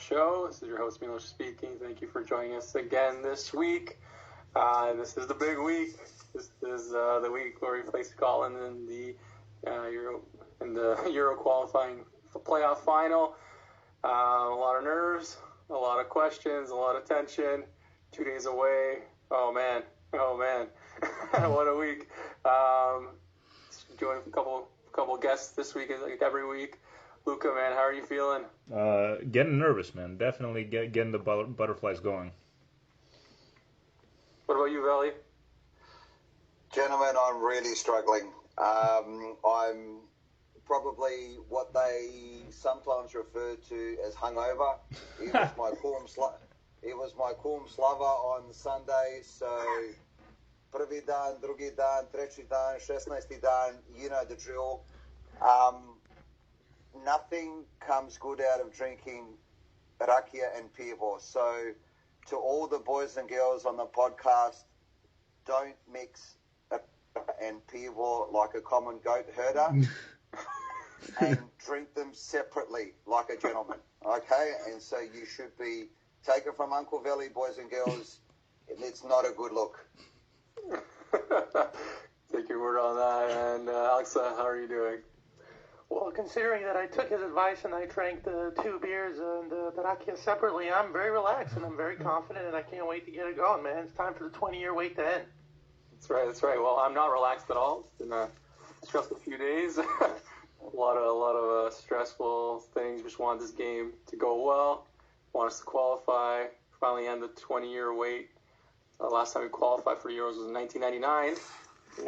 Show. This is your host, Milos speaking. Thank you for joining us again this week. This is the big week. This is the week where we play Scotland in the Euro qualifying playoff final. A lot of nerves, a lot of questions, a lot of tension. 2 days away. Oh man. What a week. Joining a couple guests this week, like every week. Luca, man, how are you feeling? Getting nervous, man. Definitely getting the butterflies going. What about you, Veli? Gentlemen, I'm really struggling. I'm probably what they sometimes refer to as hungover. It was my Kurm Slava on Sunday, so prvi dan, drugi dan, treći dan, 16. dan, you know the drill. Nothing comes good out of drinking rakia and pivo. So to all the boys and girls on the podcast, don't mix and pivo like a common goat herder and drink them separately like a gentleman, okay? And so you should be, take it from Uncle Veli, boys and girls, it's not a good look. Take your word on that. And Alexa, how are you doing? Well, considering that I took his advice and I drank the 2 beers and the rakia separately, I'm very relaxed and I'm very confident and I can't wait to get it going, man. It's time for the 20-year wait to end. That's right. Well, I'm not relaxed at all. It's been a stressful few days. a lot of stressful things. Just wanted this game to go well. Want us to qualify. Finally end the 20-year wait. Last time we qualified for Euros was in 1999,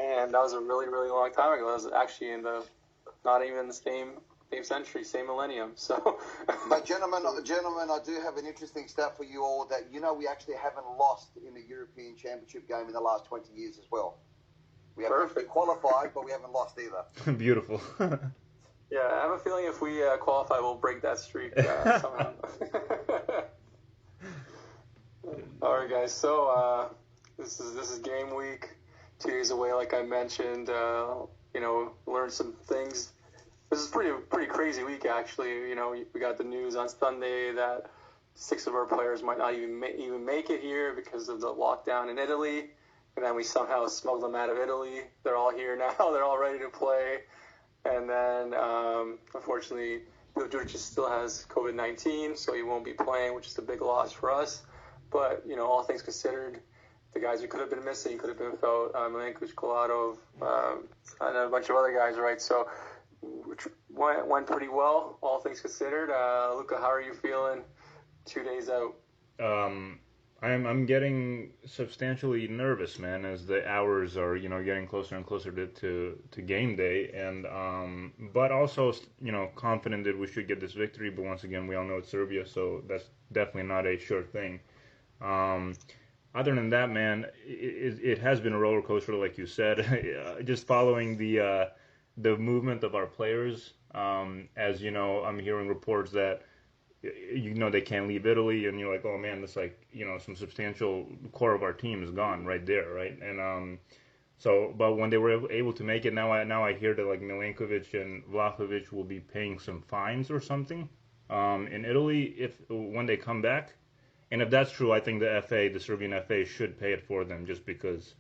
and that was a really, really long time ago. That was actually not even the same century, same millennium. So, but gentlemen, I do have an interesting stat for you all that we actually haven't lost in the European Championship game in the last 20 years as well. We haven't qualified, but we haven't lost either. Beautiful. Yeah, I have a feeling if we qualify, we'll break that streak somehow. All right, guys. So this is game week. 2 days away, like I mentioned. Learned some things. This is pretty crazy week, actually. We got the news on Sunday that 6 of our players might not even make it here because of the lockdown in Italy, and then we somehow smuggled them out of Italy. They're all here now. They're all ready to play, and then unfortunately, Milinkovic still has COVID-19, so he won't be playing, which is a big loss for us. But all things considered, the guys who could have been missing could have been without Milinkovic, Kolarov, and a bunch of other guys, right? So which went pretty well, all things considered. Luca, how are you feeling 2 days out? I'm getting substantially nervous, man, as the hours are getting closer and closer to game day, and but also confident that we should get this victory. But once again, we all know it's Serbia, so that's definitely not a sure thing. Other than that, man, it has been a roller coaster, like you said. Just following the movement of our players. As you know, I'm hearing reports that they can't leave Italy, and you're like, oh man, that's like some substantial core of our team is gone right there, right? And but when they were able to make it, now I hear that like Milinkovic and Vlahovic will be paying some fines or something in Italy when they come back. And if that's true, I think the Serbian FA should pay it for them just because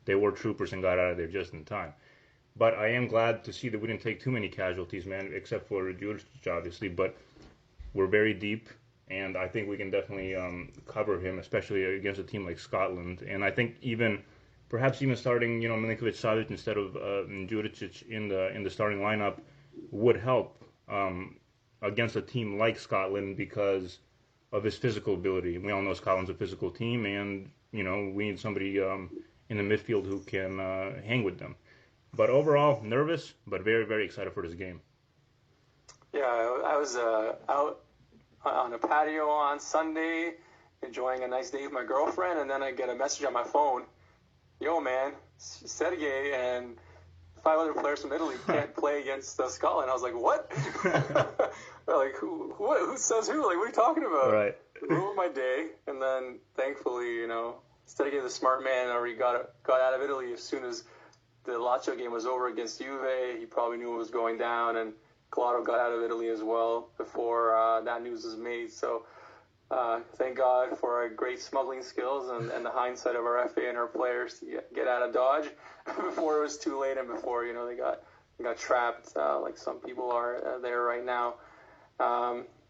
they were troopers and got out of there just in time. But I am glad to see that we didn't take too many casualties, man, except for Djuric, obviously. But we're very deep, and I think we can definitely cover him, especially against a team like Scotland. And I think perhaps even starting, Milinkovic-Savic instead of Djuric in the starting lineup would help against a team like Scotland because of his physical ability. We all know Scotland's a physical team, and we need somebody in the midfield who can hang with them. But overall, nervous, but very, very excited for this game. Yeah, I was out on a patio on Sunday, enjoying a nice day with my girlfriend, and then I get a message on my phone. Yo, man, Sergei and 5 other players from Italy can't play against Scotland. I was like, what? Like, who says who? Like, what are you talking about? Right. Ruined my day, and then thankfully, Sergei, the smart man, already got out of Italy as soon as the Lazio game was over against Juve. He probably knew it was going down and Collado got out of Italy as well before that news was made. So thank God for our great smuggling skills and the hindsight of our FA and our players to get out of Dodge before it was too late and before they got trapped like some people are there right now.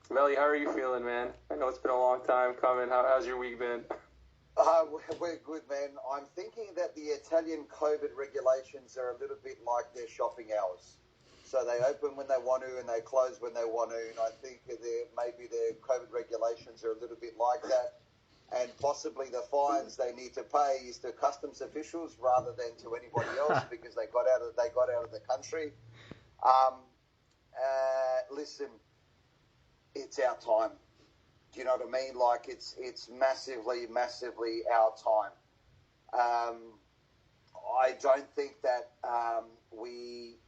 Veli, how are you feeling, man? I know it's been a long time coming. How's your week been? We're good, man. I'm thinking that the Italian COVID regulations are a little bit like their shopping hours. So they open when they want to and they close when they want to. And I think maybe their COVID regulations are a little bit like that. And possibly the fines they need to pay is to customs officials rather than to anybody else because they got out of the country. Listen, it's our time. Do you know what I mean? Like it's massively, massively our time. I don't think that we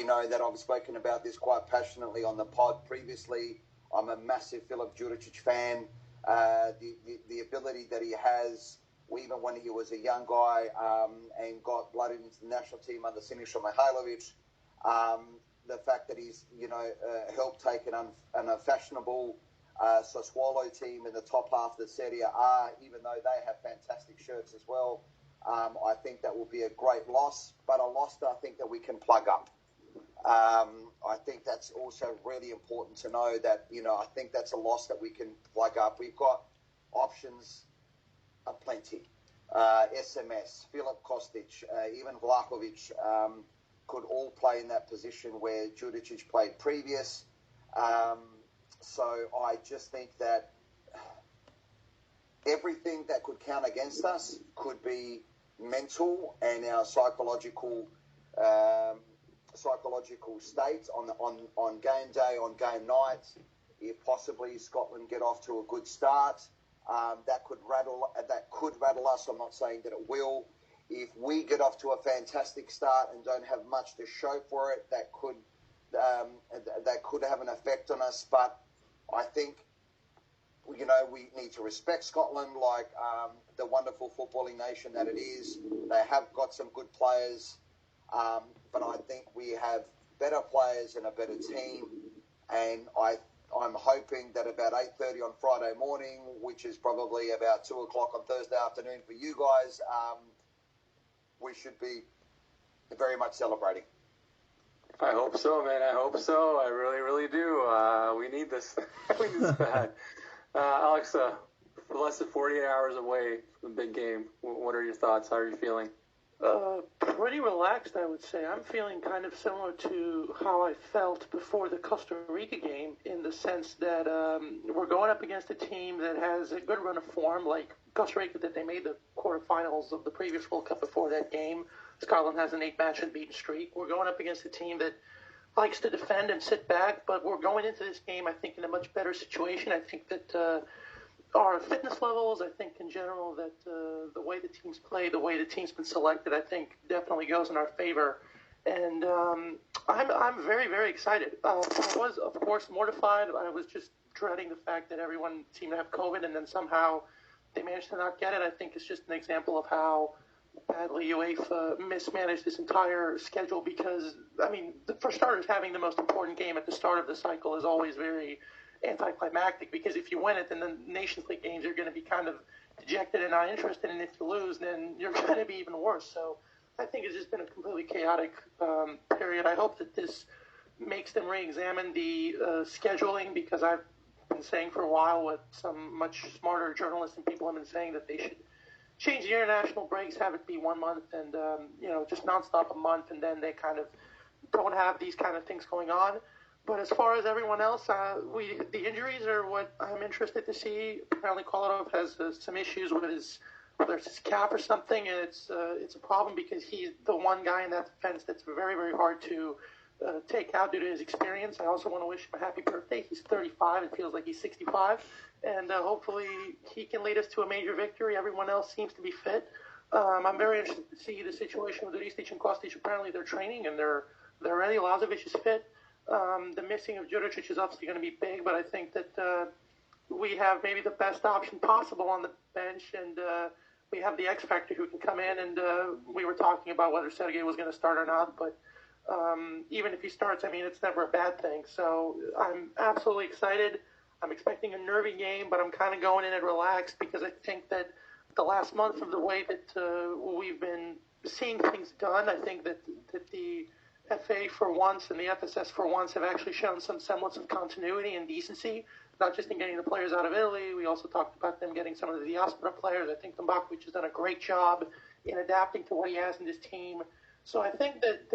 know that I've spoken about this quite passionately on the pod previously. I'm a massive Filip Juricic fan. The ability that he has, even when he was a young guy and got blooded into the national team under Siniša Mihajlovic, the fact that he's helped take an unfashionable Sassuolo team in the top half of the Serie A, even though they have fantastic shirts as well. I think that will be a great loss, but a loss that I think that we can plug up. I think that's also really important to know that, I think that's a loss that we can plug up. We've got options aplenty. SMS, Filip Kostic, even Vlahovic could all play in that position where Juricic played previous. So I just think that everything that could count against us could be mental and our psychological state on game day, on game night. If possibly Scotland get off to a good start, that could rattle us. I'm not saying that it will. If we get off to a fantastic start and don't have much to show for it, that could have an effect on us. But I think we need to respect Scotland like the wonderful footballing nation that it is. They have got some good players, but I think we have better players and a better team. And I'm hoping that about 8:30 on Friday morning, which is probably about 2 o'clock on Thursday afternoon for you guys, we should be very much celebrating. I hope so, man. I hope so. I really, really do. We need this. We need this bad. Alex, less than 48 hours away from the big game. What are your thoughts? How are you feeling? Pretty relaxed, I would say. I'm feeling kind of similar to how I felt before the Costa Rica game in the sense that we're going up against a team that has a good run of form, like Costa Rica, that they made the quarterfinals of the previous World Cup before that game. Scotland has an 8-match unbeaten streak. We're going up against a team that likes to defend and sit back, but we're going into this game, I think, in a much better situation. I think that our fitness levels, I think in general, that the way the teams play, the way the team's been selected, I think definitely goes in our favor. And I'm very, very excited. I was, of course, mortified. I was just dreading the fact that everyone seemed to have COVID and then somehow they managed to not get it. I think it's just an example of how badly UEFA mismanaged this entire schedule because, for starters, having the most important game at the start of the cycle is always very anticlimactic because if you win it, then the Nations League games are going to be kind of dejected and not interested, and if you lose, then you're going to be even worse. So I think it's just been a completely chaotic period. I hope that this makes them re-examine the scheduling because I've been saying for a while what some much smarter journalists and people have been saying that they should change the international breaks, have it be 1 month and, just nonstop a month, and then they kind of don't have these kind of things going on. But as far as everyone else, the injuries are what I'm interested to see. Apparently Kolarov has some issues with whether it's his calf or something, and it's a problem because he's the one guy in that defense that's very, very hard to take out due to his experience. I also want to wish him a happy birthday. He's 35. It feels like he's 65. And hopefully he can lead us to a major victory. Everyone else seems to be fit. I'm very interested to see the situation with Ristic and Kostic. Apparently they're training and they're ready. Lazovic is fit. The missing of Juricic is obviously going to be big, but I think that we have maybe the best option possible on the bench, and we have the X Factor who can come in. And we were talking about whether Sergei was going to start or not, but Even if he starts, I mean, it's never a bad thing. So I'm absolutely excited. I'm expecting a nervy game, but I'm kind of going in and relaxed because I think that the last month of the way that we've been seeing things done, I think that the FA for once and the FSS for once have actually shown some semblance of continuity and decency, not just in getting the players out of Italy. We also talked about them getting some of the diaspora players. I think Milinkovic has done a great job in adapting to what he has in his team. So I think that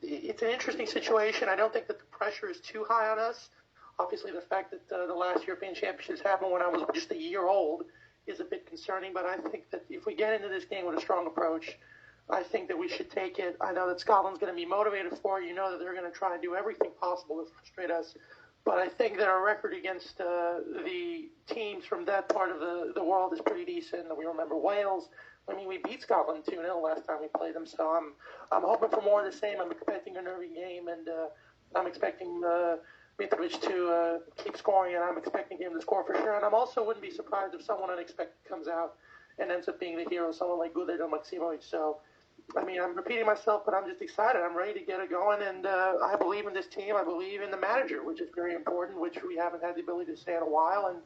it's an interesting situation. I don't think that the pressure is too high on us. Obviously, the fact that the last European Championships happened when I was just a year old is a bit concerning, but I think that if we get into this game with a strong approach, I think that we should take it. I know that Scotland's going to be motivated for it. You know that they're going to try and do everything possible to frustrate us. But I think that our record against the teams from that part of the world is pretty decent. We remember Wales. I mean, we beat Scotland 2-0 last time we played them. So I'm hoping for more of the same. I'm expecting a nervy game, and I'm expecting Mitrovic to keep scoring, and I'm expecting him to score for sure. And I also wouldn't be surprised if someone unexpected comes out and ends up being the hero, someone like Gudel or Maksimovic. So, I mean, I'm repeating myself, but I'm just excited. I'm ready to get it going, and I believe in this team. I believe in the manager, which is very important, which we haven't had the ability to say in a while, and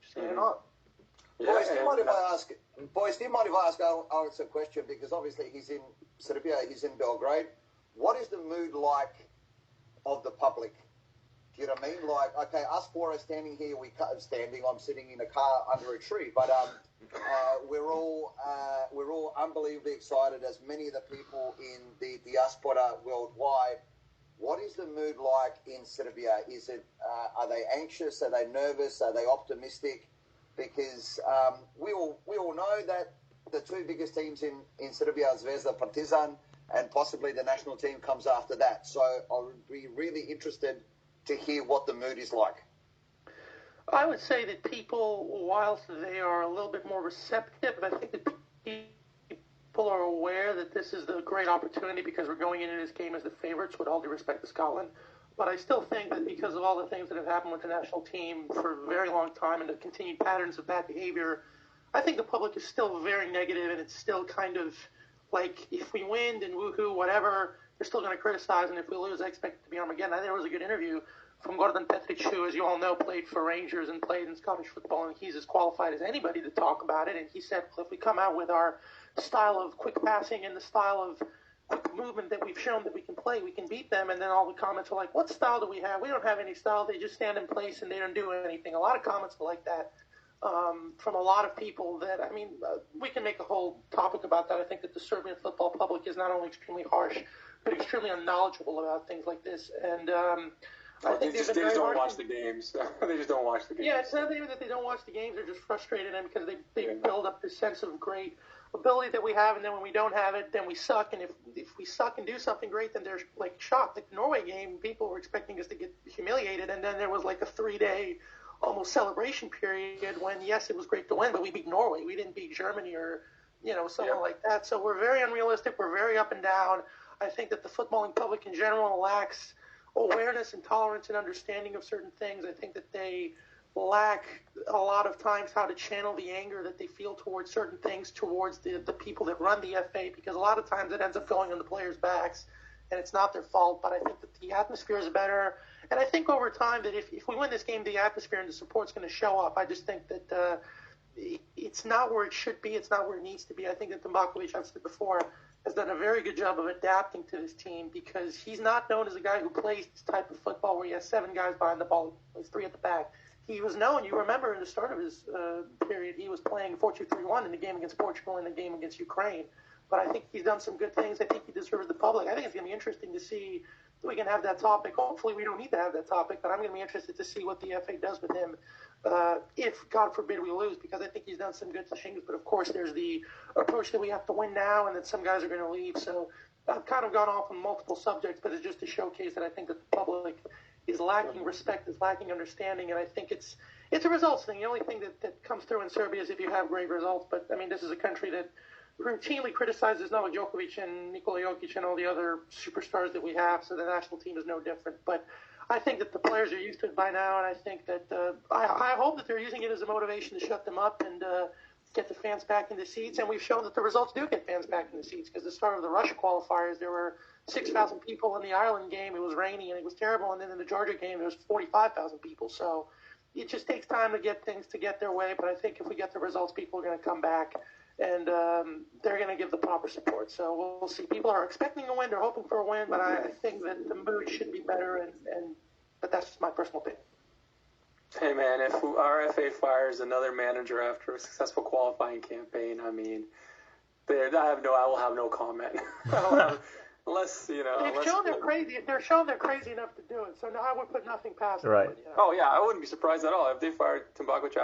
just getting on. Yeah, boys, do you mind if I ask Alex a question? Because obviously he's in Serbia, he's in Belgrade. What is the mood like of the public? Do you know what I mean? Like, okay, us four are standing here. I'm sitting in a car under a tree, but we're all unbelievably excited. As many of the people in the diaspora worldwide. What is the mood like in Serbia? Is it? Are they anxious? Are they nervous? Are they optimistic? Because we all know that the two biggest teams in Serbia are Zvezda, Partizan, and possibly the national team comes after that. So I would be really interested to hear what the mood is like. I would say that people, whilst they are a little bit more receptive, I think that people are aware that this is the great opportunity because we're going into this game as the favorites, with all due respect to Scotland. But I still think that because of all the things that have happened with the national team for a very long time and the continued patterns of bad behavior, I think the public is still very negative, and it's still kind of like, if we win, then woohoo, whatever, they're still going to criticize, and if we lose, I expect it to be Armageddon. I think there was a good interview from Gordon Petric, who, as you all know, played for Rangers and played in Scottish football, and he's as qualified as anybody to talk about it. And he said, well, if we come out with our style of quick passing and the style of quick movement that we've shown that we can play, we can beat them. And then all the comments are like, what style do we have? We don't have any style. They just stand in place and they don't do anything. A lot of comments are like that from a lot of people that, I mean, we can make a whole topic about that. I think that the Serbian football public is not only extremely harsh, but extremely unknowledgeable about things like this. And I think they just don't watch the games. They just don't watch the games. Yeah, it's not even that they don't watch the games. They're just frustrated because they build up this sense of great ability that we have, and then when we don't have it, then we suck. And if we suck and do something great, then they're like shocked. Like the Norway game, people were expecting us to get humiliated, and then there was like a 3-day almost celebration period when, yes, it was great to win, but we beat Norway. We didn't beat Germany or someone like that. So we're very unrealistic. We're very up and down. I think that the footballing public in general lacks awareness and tolerance and understanding of certain things. I think that they lack a lot of times how to channel the anger that they feel towards certain things towards the people that run the FA, because a lot of times it ends up going on the players' backs, and it's not their fault. But I think that the atmosphere is better, and I think over time that if we win this game, the atmosphere and the support's going to show up. I just think that it's not where it should be. It's not where it needs to be. I think that Milinkovic, I've said before, has done a very good job of adapting to this team, because he's not known as a guy who plays this type of football where he has 7 guys behind the ball, plays 3 at the back. He was known, you remember in the start of his period, he was playing 4-2-3-1 in the game against Portugal and the game against Ukraine. But I think he's done some good things. I think he deserves the public. I think it's going to be interesting to see if we can have that topic. Hopefully we don't need to have that topic, but I'm going to be interested to see what the FA does with him if, God forbid, we lose, because I think he's done some good things. But, of course, there's the approach that we have to win now and that some guys are going to leave. So I've kind of gone off on multiple subjects, but it's just to showcase that I think that the public is lacking respect, is lacking understanding, and I think it's a results thing. The only thing that comes through in Serbia is if you have great results. But, I mean, this is a country that routinely criticizes Novak Djokovic and Nikola Jokic and all the other superstars that we have, so the national team is no different. But I think that the players are used to it by now, and I think that I hope that they're using it as a motivation to shut them up and get the fans back in the seats, and we've shown that the results do get fans back in the seats, because the start of the Russia qualifiers, there were 6,000 people in the Ireland game. It was raining and it was terrible, and then in the Georgia game, there was 45,000 people. So it just takes time to get things to get their way, but I think if we get the results, people are going to come back, and they're going to give the proper support. So we'll see. People are expecting a win, they're hoping for a win, but I think that the mood should be better, but that's just my personal opinion. Hey man, if RFA fires another manager after a successful qualifying campaign, I mean, I will have no comment. Unless they've shown they're crazy. They're showing they're crazy enough to do it. So I would put nothing past them. Right. But, Oh yeah, I wouldn't be surprised at all if they fired Tumbakovic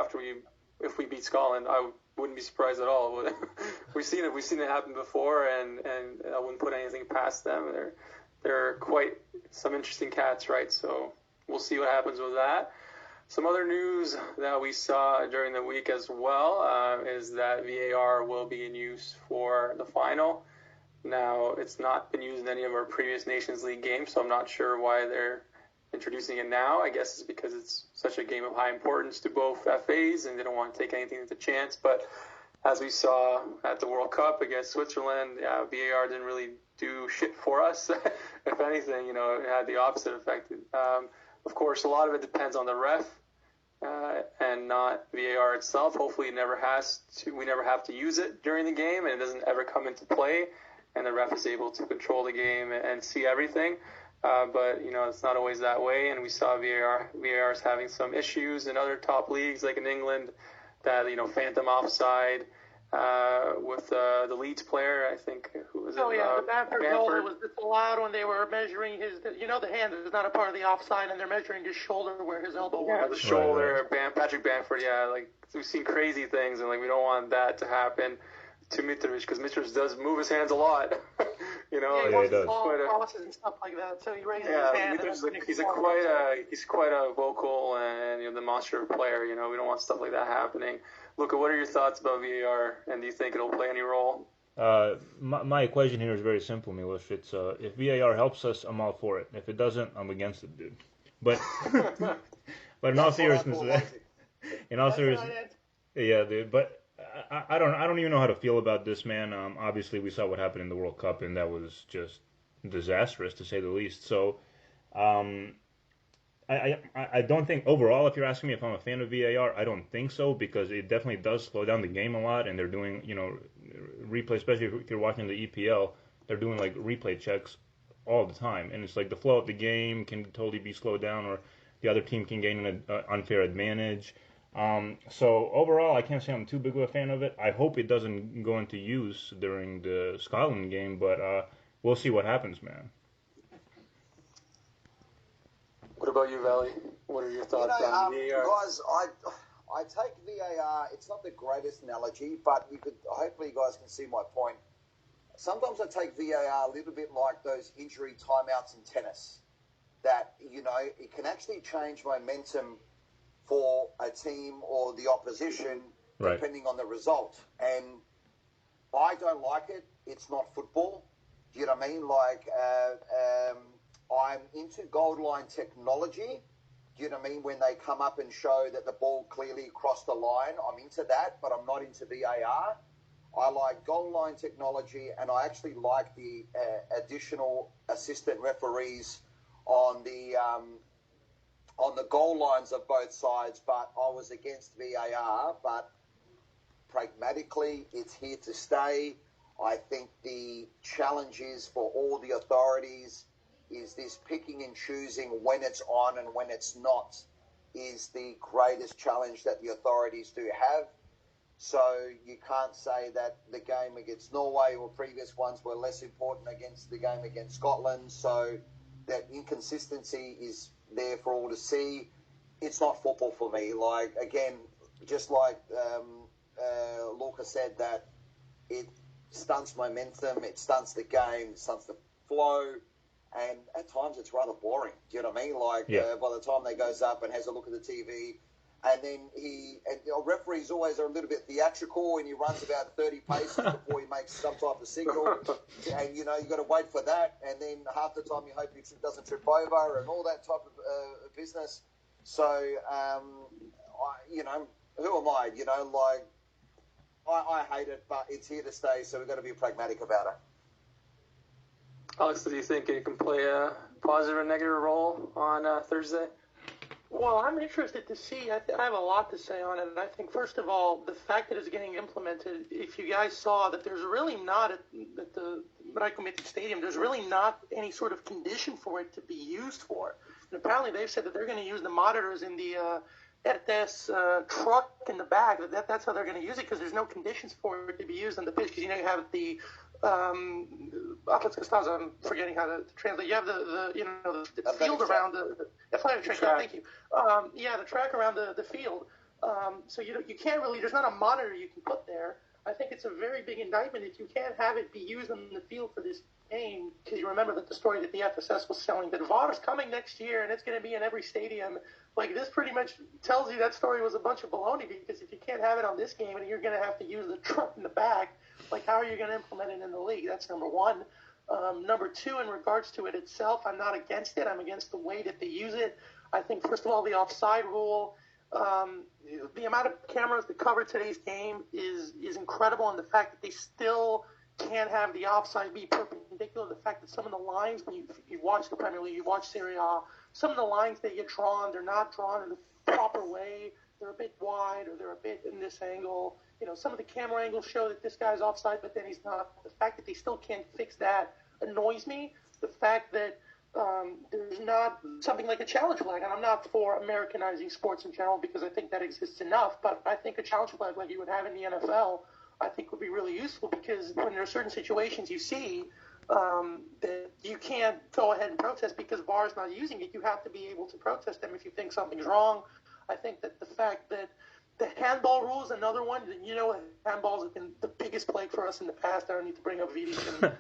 if we beat Scotland. I wouldn't be surprised at all. We've seen it happen before, and I wouldn't put anything past them. They're quite some interesting cats, right? So we'll see what happens with that. Some other news that we saw during the week as well is that VAR will be in use for the final. Now, it's not been used in any of our previous Nations League games, so I'm not sure why they're introducing it now. I guess it's because it's such a game of high importance to both FAs, and they don't want to take anything as a chance. But as we saw at the World Cup against Switzerland, VAR didn't really do shit for us. If anything, it had the opposite effect. Of course, a lot of it depends on the ref. And not VAR itself. Hopefully we never have to use it during the game, and it doesn't ever come into play, and the ref is able to control the game and see everything. But it's not always that way, and we saw VAR is having some issues in other top leagues, like in England, that phantom offside with the Leeds player, I think, who was it? Oh yeah, the Bamford goal was disallowed when they were measuring his. The hand is not a part of the offside, and they're measuring his shoulder where his elbow was. Yeah, the shoulder. Right. Patrick Bamford. Yeah, we've seen crazy things, and we don't want that to happen to Mitrovic, because Mitrovic does move his hands a lot. He does. Crosses and stuff like that. So he raises his hand. He's quite a vocal and the monster player. We don't want stuff like that happening. Luca, what are your thoughts about VAR, and do you think it'll play any role? My equation here is very simple, Milos. It's if VAR helps us, I'm all for it. If it doesn't, I'm against it, dude. But in all seriousness, yeah, dude. But I don't even know how to feel about this, man. Obviously, we saw what happened in the World Cup, and that was just disastrous, to say the least. So, I don't think overall, if you're asking me if I'm a fan of VAR, I don't think so, because it definitely does slow down the game a lot, and they're doing, replay, especially if you're watching the EPL, they're doing replay checks all the time, and it's the flow of the game can totally be slowed down, or the other team can gain an unfair advantage. So overall, I can't say I'm too big of a fan of it. I hope it doesn't go into use during the Scotland game, but we'll see what happens, man. What about you, Valley? What are your thoughts on VAR? Guys, I take VAR. It's not the greatest analogy, but hopefully you guys can see my point. Sometimes I take VAR a little bit like those injury timeouts in tennis, that it can actually change momentum for a team or the opposition, right, depending on the result. And I don't like it. It's not football. Do you know what I mean? I'm into goal line technology. Do you know what I mean? When they come up and show that the ball clearly crossed the line, I'm into that, but I'm not into VAR. I like goal line technology, and I actually like the additional assistant referees on the goal lines of both sides, but I was against VAR. But pragmatically, it's here to stay. I think the challenge is for all the authorities is this picking and choosing when it's on and when it's not is the greatest challenge that the authorities do have. So you can't say that the game against Norway or previous ones were less important against the game against Scotland. So that inconsistency is there for all to see. It's not football for me. Again, just like Luca said, that it stunts momentum, it stunts the game, it stunts the flow, and at times it's rather boring. Do you know what I mean? By the time they goes up and has a look at the TV, and then referees always are a little bit theatrical, and he runs about 30 paces before he makes some type of signal, and you've got to wait for that, and then half the time you hope he doesn't trip over and all that type of business. So, who am I? I hate it, but it's here to stay, so we've got to be pragmatic about it. Alex, do you think it can play a positive or negative role on Thursday? Well, I'm interested to see. I have a lot to say on it. And I think, first of all, the fact that it's getting implemented, if you guys saw that there's really not at the Milinkovic Stadium, there's really not any sort of condition for it to be used for. And apparently they've said that they're going to use the monitors in the RTS truck in the back. That's how they're going to use it, because there's no conditions for it to be used on the pitch. Because, you know, you have the I'm forgetting how to translate. You have the field around the athletic track. Yeah, thank you. The track around the field. So you can't really. There's not a monitor you can put there. I think it's a very big indictment if you can't have it be used on the field for this game, because you remember that the story that the FSS was selling, that VAR is coming next year and it's going to be in every stadium. Like, this pretty much tells you that story was a bunch of baloney, because if you can't have it on this game and you're going to have to use the truck in the back, like, how are you going to implement it in the league? That's number one. Number two, in regards to it itself, I'm not against it. I'm against the way that they use it. I think, first of all, the offside rule, the amount of cameras that cover today's game is incredible, and the fact that they still can't have the offside be perpendicular. The fact that some of the lines, when you watch the Premier League, you watch Serie A, some of the lines that get drawn, they're not drawn in the proper way. They're a bit wide, or they're a bit in this angle. You know, some of the camera angles show that this guy's offside, but then he's not. The fact that they still can't fix that annoys me. The fact that there's not something like a challenge flag, and I'm not for Americanizing sports in general, because I think that exists enough, but I think a challenge flag like you would have in the NFL, I think would be really useful, because when there are certain situations you see that you can't go ahead and protest because VAR is not using it, you have to be able to protest them if you think something's wrong. I think that the fact that the handball rule is another one. You know, handballs have been the biggest plague for us in the past. I don't need to bring up Vidic and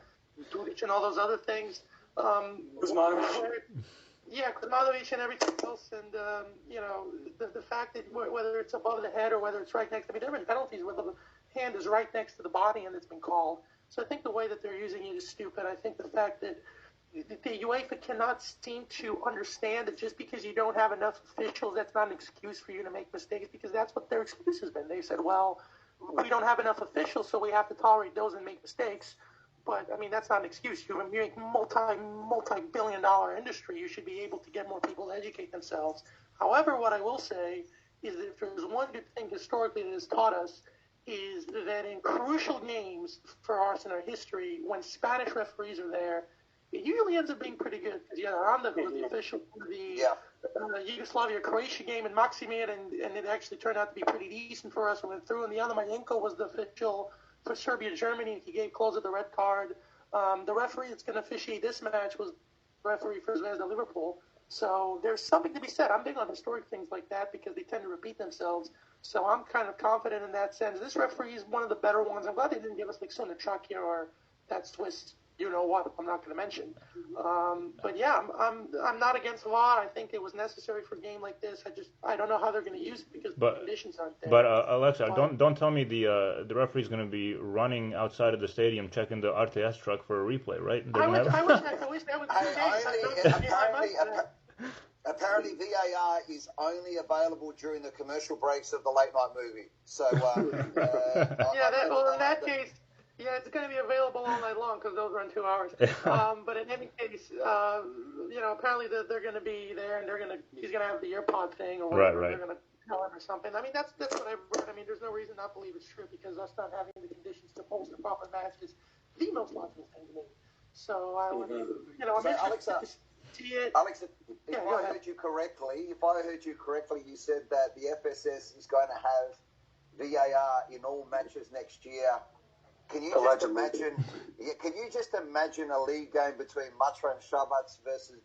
Dudic and all those other things. Kuzmanovic. Yeah, Kuzmanovic and everything else. And, the fact that whether it's above the head or whether it's right next to me, there have been penalties where the hand is right next to the body and it's been called. So I think the way that they're using it is stupid. I think the fact that the UEFA cannot seem to understand that just because you don't have enough officials, that's not an excuse for you to make mistakes, because that's what their excuse has been. They said, well, we don't have enough officials, so we have to tolerate those and make mistakes. But, I mean, that's not an excuse. You're a multi-billion-dollar industry. You should be able to get more people to educate themselves. However, what I will say is that if there's one good thing historically that has taught us, is that in crucial games for us in our history, when Spanish referees are there, it usually ends up being pretty good, because Aranda, who was the official for the Yugoslavia-Croatia game, and Maksimir, and it actually turned out to be pretty decent for us. We went through, and the other Milinkovic was the official for Serbia-Germany, and he gave Klose the red card. The referee that's going to officiate this match was the referee for Zvezda Liverpool. So there's something to be said. I'm big on historic things like that, because they tend to repeat themselves. So I'm kind of confident in that sense. This referee is one of the better ones. I'm glad they didn't give us like Sonachak here or that Swiss, you know what, I'm not going to mention. But yeah, I'm not against VAR. I think it was necessary for a game like this. I don't know how they're going to use it, because the conditions aren't there. But Alexa, don't tell me the referee's going to be running outside of the stadium checking the RTS truck for a replay, right? I wish that was the case. Apparently, VAR is only available during the commercial breaks of the late night movie. So, in that case, yeah, it's going to be available all night long, because those run 2 hours. But in any case, apparently they're going to be there, and he's going to have the earpod thing, or whatever. Right. They're going to tell him or something. I mean, that's what I've read. I mean, there's no reason not to believe it's true, because us not having the conditions to host a proper match is the most logical thing to me. So I would, Alexa, if I heard you correctly, you said that the FSS is going to have VAR in all matches next year. Can you just imagine a league game between Matra and Shabac versus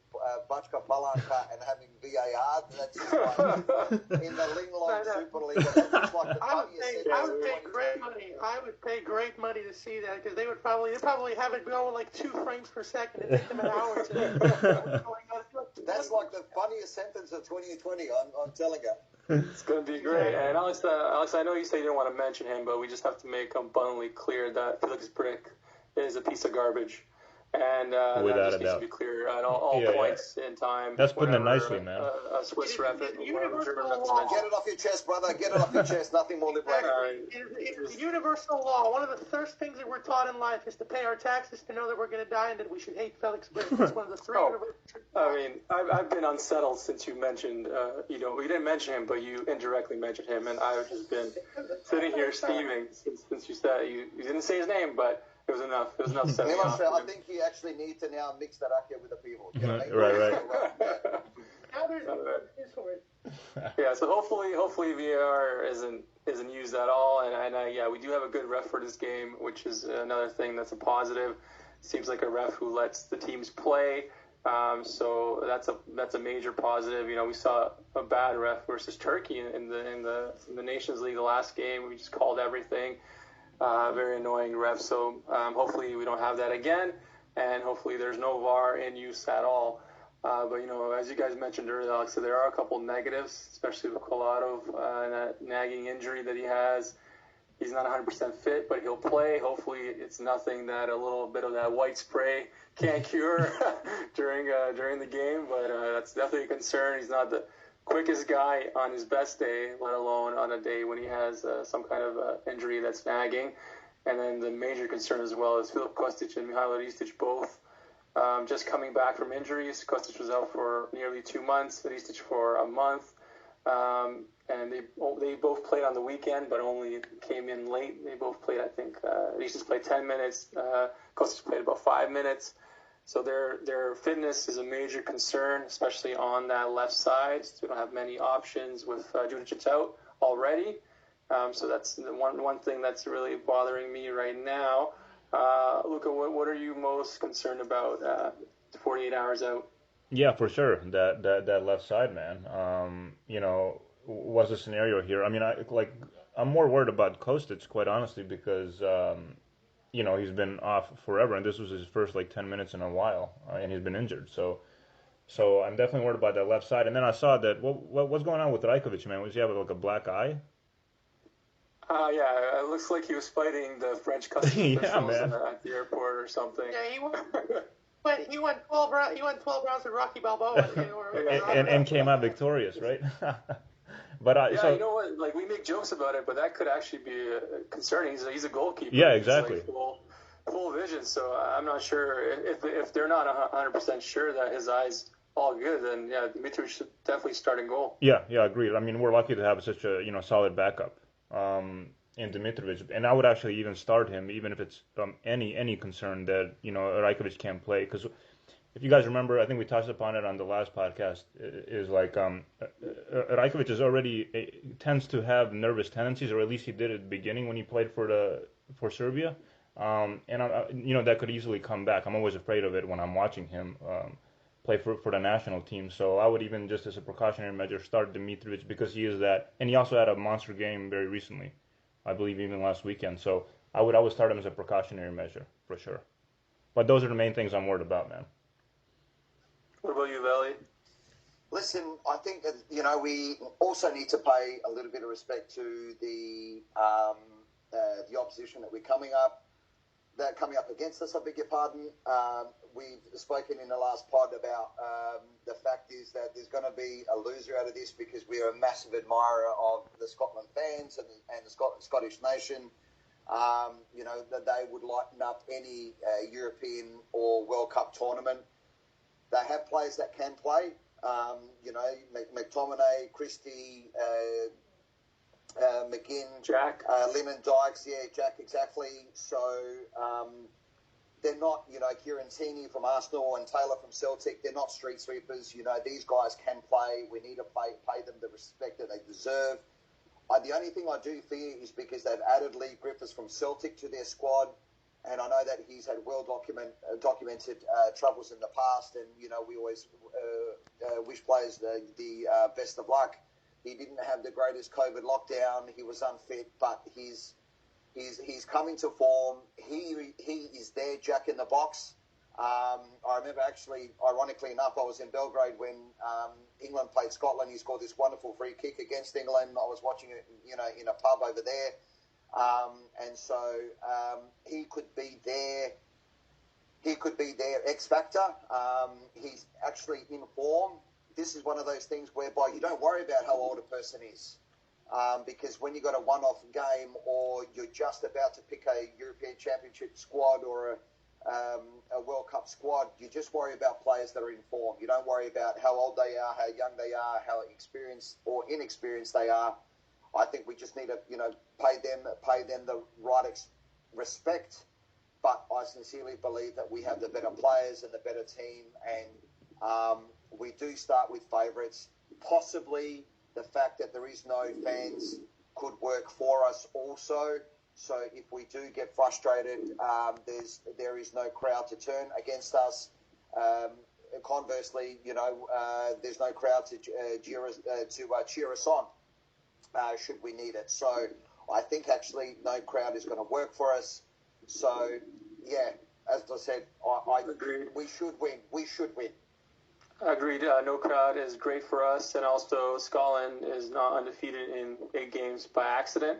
Bachka Palanka and having VAR? That's just like in the Linglong Super League. That's like the funniest I would pay great money. I would pay great money to see that, because they'd probably have it going like 2 frames per second. It'd take them an hour to. That's like the funniest sentence of 2020. I'm telling you. It's going to be great. And Alex, I know you say you didn't want to mention him, but we just have to make abundantly clear that Felix Brick is a piece of garbage. And Without that just a needs to doubt. be clear at all points in time. That's putting it whenever, nicely, man. A Swiss ref, universal law. Get it off your chest, brother. Get it off your chest. Nothing more liberating. It's universal law. One of the first things that we're taught in life is to pay our taxes, to know that we're going to die, and that we should hate Felix Britt. That's one of the three universal I mean, I've been unsettled since you mentioned, we didn't mention him, but you indirectly mentioned him, and I've just been sitting here steaming since you said, you didn't say his name, but it was enough. It was enough set me off. I think you actually need to now mix that up here with the people. You know what I mean? Right. Now there's a for it. Yeah, so hopefully VAR isn't used at all, and we do have a good ref for this game, which is another thing that's a positive. Seems like a ref who lets the teams play, so that's a major positive. We saw a bad ref versus Turkey in the Nations League the last game. We just called everything. Very annoying ref. So hopefully we don't have that again, and hopefully there's no VAR in use at all. But as you guys mentioned earlier, Alex, so there are a couple negatives, especially with Kolarov and that nagging injury that he has. He's not 100% fit, but he'll play. Hopefully it's nothing that a little bit of that white spray can't cure during the game. But that's definitely a concern. He's not the quickest guy on his best day, let alone on a day when he has some kind of injury that's nagging. And then the major concern as well is Filip Kostic and Mihailo Ristic both just coming back from injuries. Kostic was out for nearly 2 months, Ristic for a month. And they both played on the weekend, but only came in late. They both played, I think, Ristic played 10 minutes, Kostic played about 5 minutes. So their fitness is a major concern, especially on that left side. So we don't have many options with Judicic out already. So that's the one thing that's really bothering me right now. Luka, what are you most concerned about 48 hours out? Yeah, for sure. That left side, man. What's the scenario here? I mean, I'm more worried about Kostic, quite honestly, because he's been off forever, and this was his first 10 minutes in a while, and he's been injured. So I'm definitely worried about that left side. And then I saw that what's going on with Rajkovic, man? Was he have a black eye? Yeah, it looks like he was fighting the French customs officials man. At the airport or something. Yeah, he went 12 rounds. He went 12 rounds with Rocky Balboa, and came out victorious, right? But you know what? We make jokes about it, but that could actually be concerning. He's a goalkeeper. Yeah, exactly. He's full vision. So I'm not sure if they're not 100% sure that his eyes all good, then Dimitrovic should definitely start in goal. Yeah, agreed. I mean, we're lucky to have such a solid backup in Dimitrovic, and I would actually even start him, even if it's any concern that Rajkovic can't play. Because if you guys remember, I think we touched upon it on the last podcast. Is Rajkovic is already tends to have nervous tendencies, or at least he did at the beginning when he played for Serbia, and that could easily come back. I'm always afraid of it when I'm watching him play for the national team. So I would even, just as a precautionary measure, start Dimitrovic, because he is that, and he also had a monster game very recently, I believe even last weekend. So I would start him as a precautionary measure for sure. But those are the main things I'm worried about, man. What about you, Valley? Listen, I think that, we also need to pay a little bit of respect to the opposition that we're coming up against us, I beg your pardon. We've spoken in the last pod about the fact is that there's going to be a loser out of this, because we are a massive admirer of the Scotland fans and the Scottish nation. That they would lighten up any European or World Cup tournament. They have players that can play. McTominay, Christie, McGinn, Jack, Lennon Dykes, Jack, exactly. So they're not, Kieran Tierney from Arsenal and Taylor from Celtic. They're not street sweepers. These guys can play. We need to pay them the respect that they deserve. The only thing I do fear is because they've added Lee Griffiths from Celtic to their squad, and I know that he's had documented troubles in the past, and we always wish players the best of luck. He didn't have the greatest COVID lockdown. He was unfit, but he's coming to form. He is their Jack in the box. I remember, actually, ironically enough, I was in Belgrade when England played Scotland. He scored this wonderful free kick against England. I was watching it, in a pub over there, and so he could be their he could be their X factor. He's actually in form. This is one of those things whereby you don't worry about how old a person is. Because when you got a one-off game or you're just about to pick a European Championship squad or a World Cup squad, you just worry about players that are in form. You don't worry about how old they are, how young they are, how experienced or inexperienced they are. I think we just need to, pay them the right respect. But I sincerely believe that we have the better players and the better team, and we do start with favourites. Possibly the fact that there is no fans could work for us also. So if we do get frustrated, there is no crowd to turn against us. Conversely, there's no crowd to cheer us on should we need it. So I think actually no crowd is going to work for us. So yeah, as I said, Agreed. We should win. We should win. Agreed. No crowd is great for us, and also Scotland is not undefeated in 8 games by accident.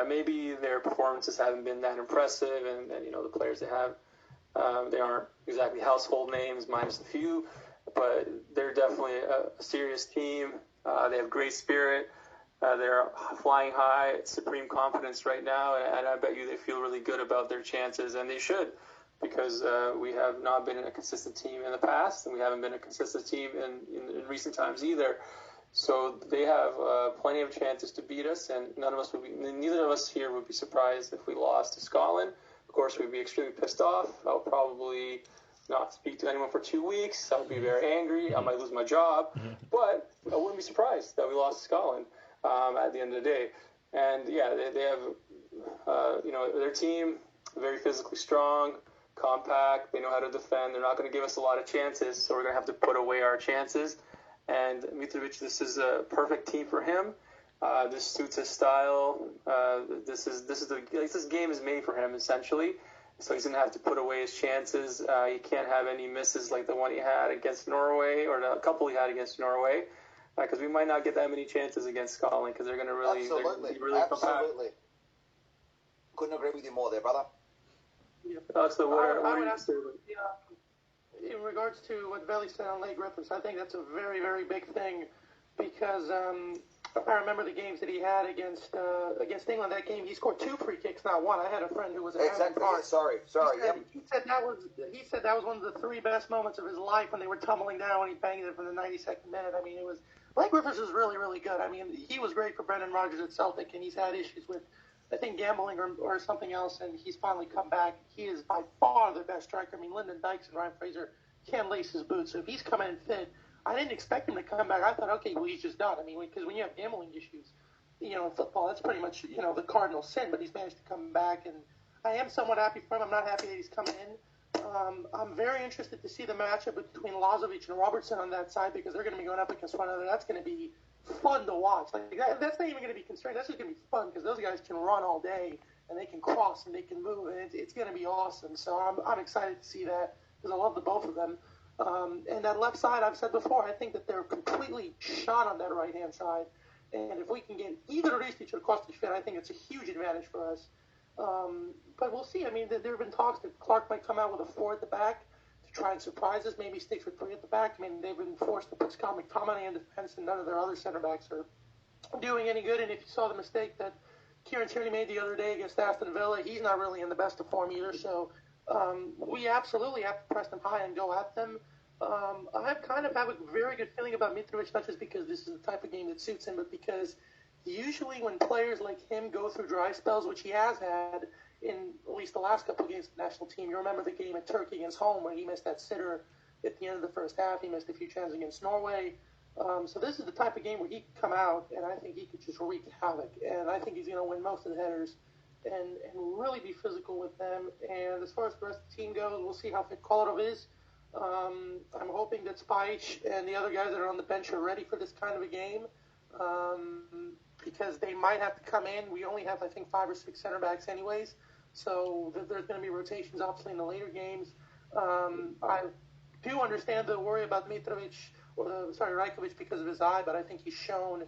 Maybe their performances haven't been that impressive, and the players they have, they aren't exactly household names, minus a few, but they're definitely a serious team. They have great spirit. They're flying high, supreme confidence right now, and I bet you they feel really good about their chances, and they should, because we have not been a consistent team in the past, and we haven't been a consistent team in recent times either. So they have plenty of chances to beat us, and neither of us here would be surprised if we lost to Scotland. Of course, we'd be extremely pissed off. I'll probably not speak to anyone for 2 weeks. I'll be very angry. I might lose my job, but I wouldn't be surprised that we lost to Scotland at the end of the day. And yeah, they have, their team, very physically strong, compact. They know how to defend. They're not going to give us a lot of chances, so we're going to have to put away our chances. And Mitrovic, this is a perfect team for him. This suits his style. This game is made for him essentially. So he's going to have to put away his chances. He can't have any misses like the one he had against Norway, or the couple he had against Norway, because we might not get that many chances against Scotland, because they're going to really, absolutely. Couldn't agree with you more there, brother. Yeah. I would ask in regards to what Veli said on Lake Griffiths, I think that's a very, very big thing, because I remember the games that he had against England. That game, he scored 2 free kicks, not 1. I had a friend who was an exactly. Sorry. He said that was one of the 3 best moments of his life when they were tumbling down when he banged it from the 92nd minute. I mean, Lake Griffiths is really, really good. I mean, he was great for Brendan Rodgers at Celtic, and he's had issues with, I think, gambling or something else, and he's finally come back. He is by far the best striker. I mean, Lyndon Dykes and Ryan Fraser can't lace his boots. So if he's coming in fit, I didn't expect him to come back. I thought, okay, well, he's just done. I mean, because when you have gambling issues, in football, that's pretty much, the cardinal sin, but he's managed to come back, and I am somewhat happy for him. I'm not happy that he's coming in. I'm very interested to see the matchup between Lazovic and Robertson on that side, because they're going to be going up against one another. That's going to be fun to watch. That's not even going to be concerning. That's just going to be fun, because those guys can run all day, and they can cross, and they can move, and it's going to be awesome. So I'm excited to see that, because I love the both of them. And that left side, I've said before, I think that they're completely shot on that right-hand side. And if we can get either Ristic or Kostic fit, I think it's a huge advantage for us. But we'll see. I mean, there have been talks that Clark might come out with a 4 at the back to try and surprise us. Maybe sticks with 3 at the back. I mean, they've been forced to put Scott McTominay in defense, and none of their other center backs are doing any good. And if you saw the mistake that Kieran Tierney made the other day against Aston Villa, he's not really in the best of form either. So we absolutely have to press them high and go at them. I have a very good feeling about Mitrovic, not just because this is the type of game that suits him, but because usually when players like him go through dry spells, which he has had in at least the last couple of games of the national team, you remember the game at Turkey against home where he missed that sitter at the end of the first half. He missed a few chances against Norway. So this is the type of game where he could come out, and I think he could just wreak havoc. And I think he's going to win most of the headers and really be physical with them. And as far as the rest of the team goes, we'll see how fit Kolarov is. I'm hoping that Spajic and the other guys that are on the bench are ready for this kind of a game, because they might have to come in. We only have, I think, 5 or 6 center backs anyways, so there's going to be rotations, obviously, in the later games. I do understand the worry about Rajkovic because of his eye, but I think he's shown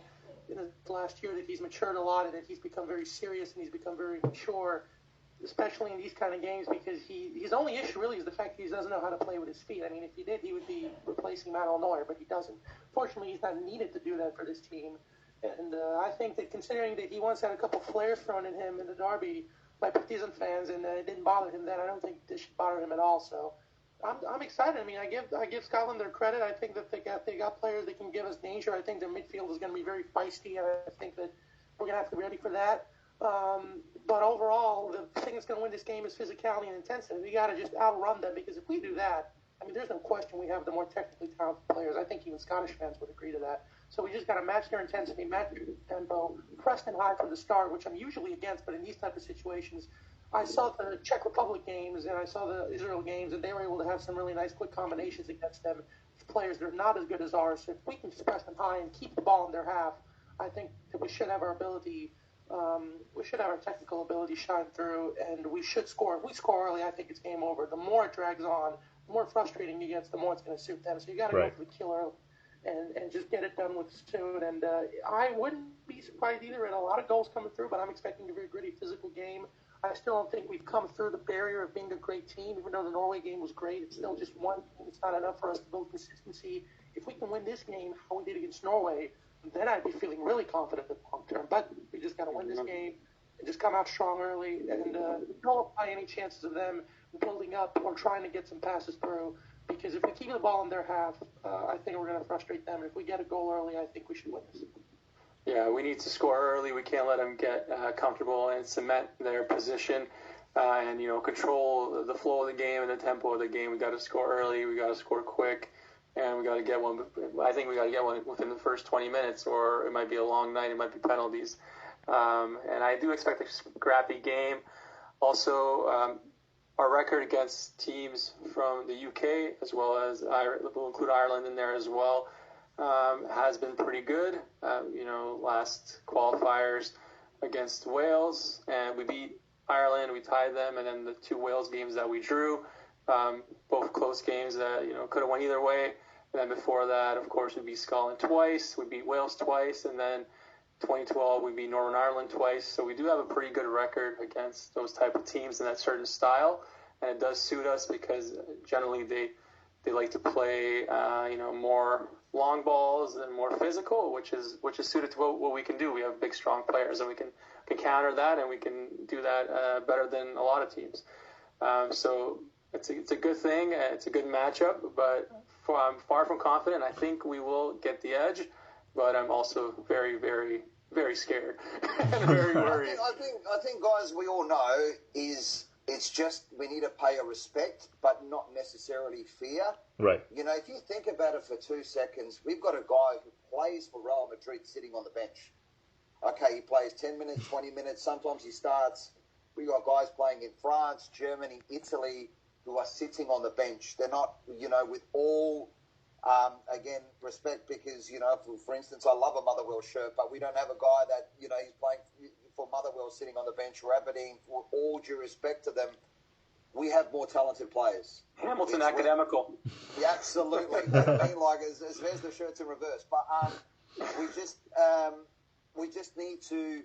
in the last year that he's matured a lot and that he's become very serious and he's become very mature. especially in these kind of games, because his only issue really is the fact that he doesn't know how to play with his feet. I mean, if he did, he would be replacing Manuel Neuer, but he doesn't. Fortunately, he's not needed to do that for this team. And I think that considering that he once had a couple flares thrown at him in the derby by Partizan fans, and it didn't bother him then, I don't think this should bother him at all. So I'm excited. I mean, I give Scotland their credit. I think that they got players that can give us danger. I think their midfield is going to be very feisty, and I think that we're going to have to be ready for that. But overall, the thing that's going to win this game is physicality and intensity. We got to just outrun them, because if we do that, I mean, there's no question we have the more technically talented players. I think even Scottish fans would agree to that. So we just got to match their intensity, match their tempo, press them high from the start, which I'm usually against, but in these type of situations, I saw the Czech Republic games and I saw the Israel games, and they were able to have some really nice quick combinations against them. Players that are not as good as ours. So if we can just press them high and keep the ball in their half, I think that we should have our ability. We should have our technical ability shine through, and we should score. If we score early, I think it's game over. The more it drags on, the more frustrating it gets, the more it's going to suit them. So you got to go for the kill early and just get it done with soon. And I wouldn't be surprised either at a lot of goals coming through, but I'm expecting a very gritty physical game. I still don't think we've come through the barrier of being a great team. Even though the Norway game was great, it's still just one. It's not enough for us to build consistency. If we can win this game, how we did against Norway, then I'd be feeling really confident long term. But we just got to win this game and just come out strong early and don't apply any chances of them building up or trying to get some passes through. Because if we keep the ball in their half, I think we're going to frustrate them. If we get a goal early, I think we should win this. Yeah, we need to score early. We can't let them get comfortable and cement their position and, control the flow of the game and the tempo of the game. We got to score early. We got to score quick. And we got to get one. I think we got to get one within the first 20 minutes, or it might be a long night. It might be penalties. And I do expect a scrappy game. Also, our record against teams from the UK, as well as we'll include Ireland in there as well, has been pretty good. Last qualifiers against Wales, and we beat Ireland. We tied them, and then the two Wales games that we drew, both close games that could have went either way. And then before that, of course, we beat Scotland twice, we beat Wales twice, and then 2012 we beat Northern Ireland twice. So we do have a pretty good record against those type of teams in that certain style, and it does suit us because generally they like to play more long balls and more physical, which is suited to what we can do. We have big, strong players, and we can counter that, and we can do that better than a lot of teams. So it's a good thing. It's a good matchup, but I'm far from confident. I think we will get the edge, but I'm also very, very, very scared and very worried. I think, guys, we all know it's just we need to pay a respect, but not necessarily fear. Right. If you think about it for 2 seconds, we've got a guy who plays for Real Madrid sitting on the bench. Okay, he plays 10 minutes, 20 minutes. Sometimes he starts. We've got guys playing in France, Germany, Italy, who are sitting on the bench. They're not, with all, again, respect, because, for instance, I love a Motherwell shirt, but we don't have a guy that, he's playing for Motherwell sitting on the bench, or Aberdeen. For all due respect to them, we have more talented players. Hamilton Academical. Yeah, absolutely. I mean, like, as there's the shirts in reverse. But we just need to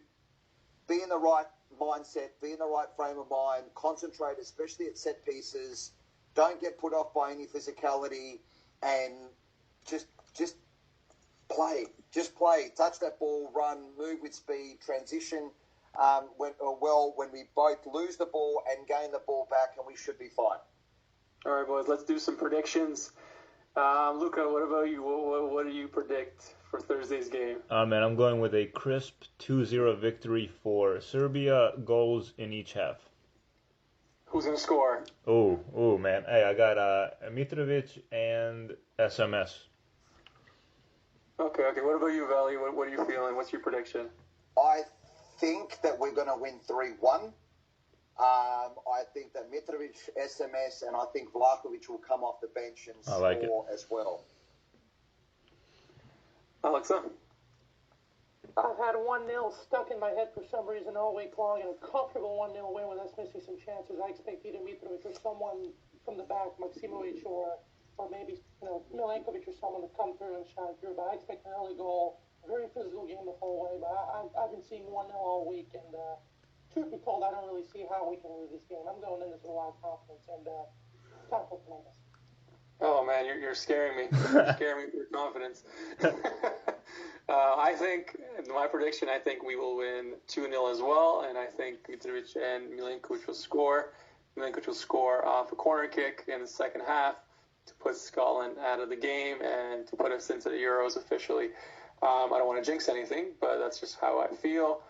be in the right mindset, be in the right frame of mind, concentrate, especially at set pieces. Don't get put off by any physicality, and just play. Just play. Touch that ball, run, move with speed, transition. When we both lose the ball and gain the ball back, and we should be fine. All right, boys, let's do some predictions. Luca, what about you? What do you predict for Thursday's game? Man, I'm going with a crisp 2-0 victory for Serbia, goals in each half. Who's going to score? Oh, man. Hey, I got Mitrovic and SMS. Okay. What about you, Valley? What are you feeling? What's your prediction? I think that we're going to win 3-1. I think that Mitrovic, SMS, and I think Vlahovic will come off the bench and score as well. Alexa? I've had 1-0 stuck in my head for some reason all week long, and a comfortable 1-0 win with us missing some chances. I expect either Mitrovic or someone from the back, Maksimovic or maybe Milinkovic or someone to come through and shine through. But I expect an early goal, a very physical game the whole way. But I've been seeing 1-0 all week, and truth be told, I don't really see how we can lose this game. I'm going in this with a lot of confidence, and time for Columbus. Oh man, you're scaring me. You're scaring me with your confidence. I think, my prediction, I think we will win 2-0 as well, and I think Mitrovic and Milinkovic will score. Milinkovic will score off a corner kick in the second half to put Scotland out of the game and to put us into the Euros officially. I don't want to jinx anything, but that's just how I feel.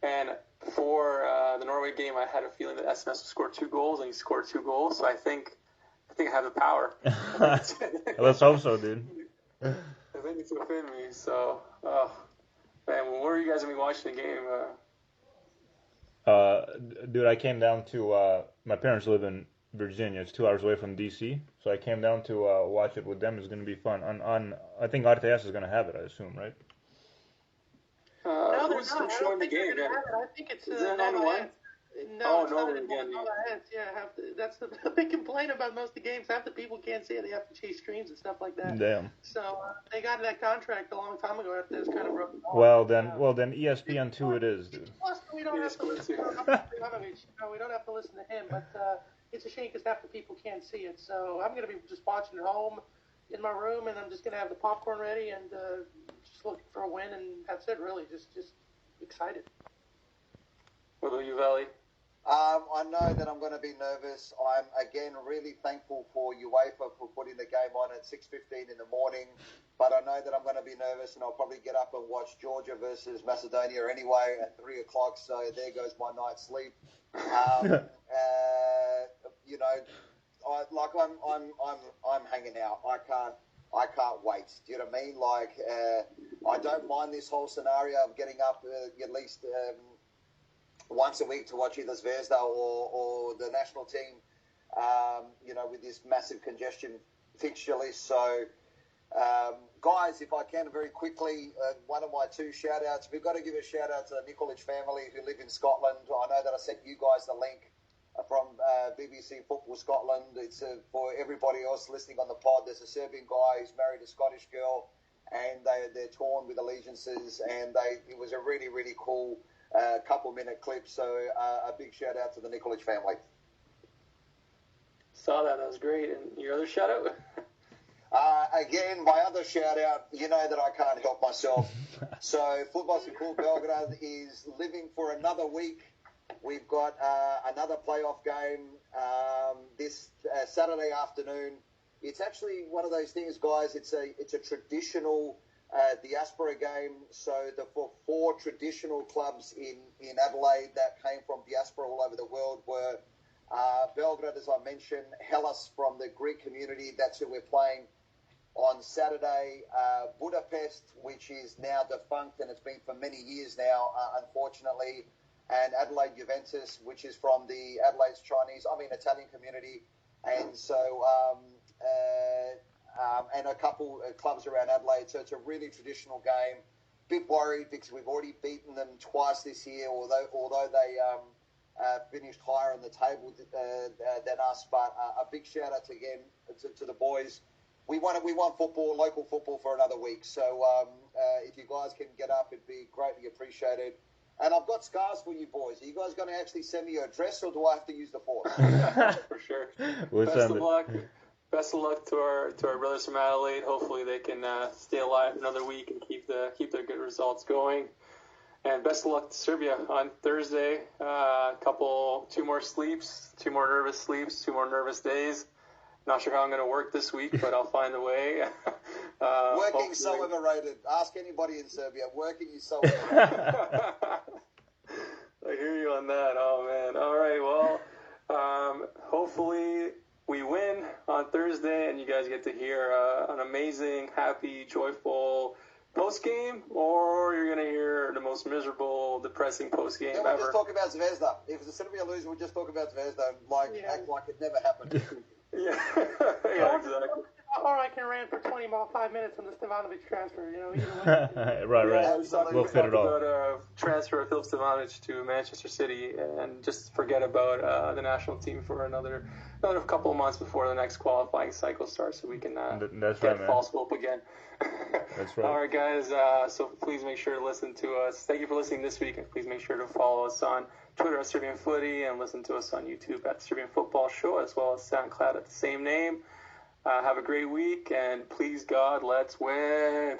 And for the Norway game, I had a feeling that SMS would score 2 goals, and he scored 2 goals. So I think I have the power. Let's hope so, dude. I think it's within me. So, man, where are you guys gonna be watching the game? Dude, I came down to my parents live in Virginia. It's 2 hours away from DC, so I came down to watch it with them. It's gonna be fun. On I think RTS is gonna have it. I assume, right? No, they're Who's not. I showing don't the think they're game? going to have it. I think it's Is it Nova N1? Heads. No, it's not Nova anymore. again. Nova Heads, yeah. That's the big complaint about most of the games. Half the people can't see it. They have to chase streams and stuff like that. Damn. So they got that contract a long time ago after this kind of broke off. Well then ESPN2 it is, dude. Plus, we don't have to listen to Milinkovic. We don't have to listen to him, but it's a shame because half the people can't see it. So I'm going to be just watching at home in my room, and I'm just going to have the popcorn ready and just looking for a win, and that's it, really. Just excited. What about you, Valley? I know that I'm going to be nervous. I'm, again, really thankful for UEFA for putting the game on at 6:15 in the morning. But I know that I'm going to be nervous, and I'll probably get up and watch Georgia versus Macedonia anyway at 3 o'clock. So there goes my night's sleep. You know, I'm hanging out. I can't wait. Do you know what I mean? Like, I don't mind this whole scenario of getting up at least once a week to watch either Zvezda or the national team, you know, with this massive congestion fixture list. So, guys, if I can very quickly, one of my 2 shout-outs, we've got to give a shout-out to the Nikolic family who live in Scotland. I know that I sent you guys the link from BBC Football Scotland. It's for everybody else listening on the pod. There's a Serbian guy who's married a Scottish girl, and they're torn with allegiances, and it was a really, really cool couple-minute clip. So a big shout-out to the Nikolic family. Saw that. That was great. And your other shout-out? Again, my other shout-out, you know that I can't help myself. So Football Club Belgrade is living for another week. We've got another playoff game this Saturday afternoon. It's actually one of those things, guys. It's a traditional diaspora game. So the 4 traditional clubs in Adelaide that came from diaspora all over the world were Belgrade, as I mentioned, Hellas from the Greek community. That's who we're playing on Saturday. Budapest, which is now defunct, and it's been for many years now, unfortunately. And Adelaide Juventus, which is from the Adelaide's Italian community. And so, and a couple of clubs around Adelaide. So it's a really traditional game. Bit worried because we've already beaten them twice this year, although they finished higher on the table than us. But a big shout out again to the boys. We want football, local football, for another week. So if you guys can get up, it'd be greatly appreciated. And I've got scars for you boys. Are you guys going to actually send me your address, or do I have to use the force? For sure. We'll Best of luck. Best of luck to our brothers from Adelaide. Hopefully they can stay alive another week and keep their good results going. And best of luck to Serbia on Thursday. 2 more sleeps, 2 more nervous sleeps, 2 more nervous days. Not sure how I'm going to work this week, but I'll find a way. Working so overrated. Ask anybody in Serbia. Working is so overrated. I hear you on that. Oh, man. All right, well, hopefully we win on Thursday and you guys get to hear an amazing, happy, joyful post-game, or you're going to hear the most miserable, depressing post-game ever. We'll just talk about Zvezda. If the Serbia lose, we'll just talk about Zvezda and act like it never happened. Yeah, exactly. Or I can rant plan for 5 minutes on the Stevanovic transfer. Either way. Right. We'll fit it all. About transfer of Filip Stevanovic to Manchester City, and just forget about the national team for another couple of months before the next qualifying cycle starts, so we can get false hope again. That's right. All right, guys. So please make sure to listen to us. Thank you for listening this week, and please make sure to follow us on Twitter at Serbian Footy, and listen to us on YouTube at Serbian Football Show, as well as SoundCloud at the same name. Have a great week, and please God, let's win.